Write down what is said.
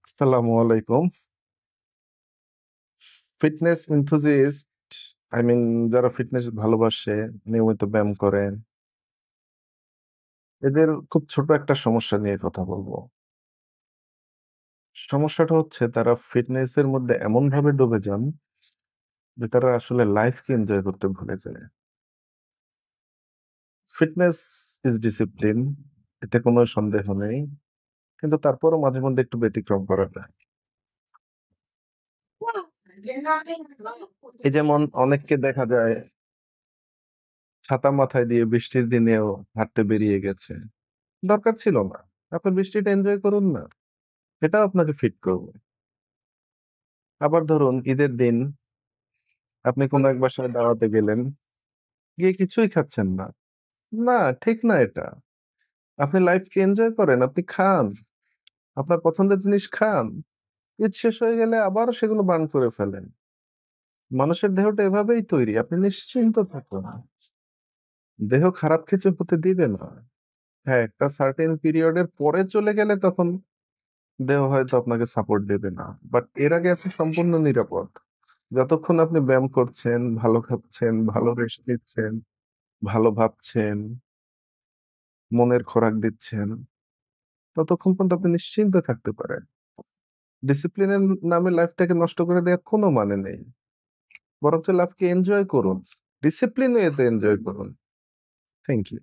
আসসালামু আলাইকুম। Fitness enthusiast যারা ফিটনেস ভালোবাসে, নিয়মিত ব্যায়াম করেন, এদের খুব ছোট একটা সমস্যা নিয়ে কথা বলবো। সমস্যাটা হচ্ছে তারা ফিটনেসের মধ্যে এমনভাবে ডুবে যান যে তারা আসলে লাইফকে এনজয় করতে ভুলে যায়। ফিটনেস ইজ ডিসিপ্লিন, এতে কোনো সন্দেহ নেই। কিন্তু তারপরও মাঝে মধ্যে একটু ব্যতিক্রম করা যায়। এই যেমন অনেককে দেখা যায় ছাতা মাথায় দিয়ে বৃষ্টির দিনেও হাঁটতে বেরিয়ে গেছে। দরকার ছিল না। আপনি বৃষ্টিটা এনজয় করুন না। এটাও আপনাকে ফিট করবে। আবার ধরুন ঈদের দিন আপনি কোনো এক বাসায় দাওয়াতে গেলেন, গিয়ে কিছুই খাচ্ছেন না। না, ঠিক না এটা। আপনি লাইফকে এনজয় করেন, আপনি খান। আপনার পছন্দের জিনিস খান। ঈদ শেষ হয়ে গেলে আবার সেগুলো বার্ন করে ফেলেন। মানুষের দেহটা এভাবেই তৈরি। আপনি নিশ্চিন্ত থাকুন। দেহ খারাপ কিছু হতে দিবে না। হ্যাঁ, একটা সার্টেন পিরিয়ডের পরে চলে গেলে তখন দেহ হয়তো আপনাকে সাপোর্ট দেবে না। বাট এর আগে আপনি সম্পূর্ণ নিরাপদ। যতক্ষণ আপনি ব্যায়াম করছেন, ভালো খাচ্ছেন, ভালো রেস্ট নিচ্ছেন, ভালো ভাবছেন, মনের খোরাক দিচ্ছেন, ততক্ষণ পর্যন্ত আপনি নিশ্চিন্তে থাকতে পারেন। ডিসিপ্লিনের নামে লাইফটাকে নষ্ট করে দেওয়ার কোনো মানে নেই। বরঞ্চ লাইফকে এনজয় করুন। ডিসিপ্লিন ওয়েতে এনজয় করুন। Thank you.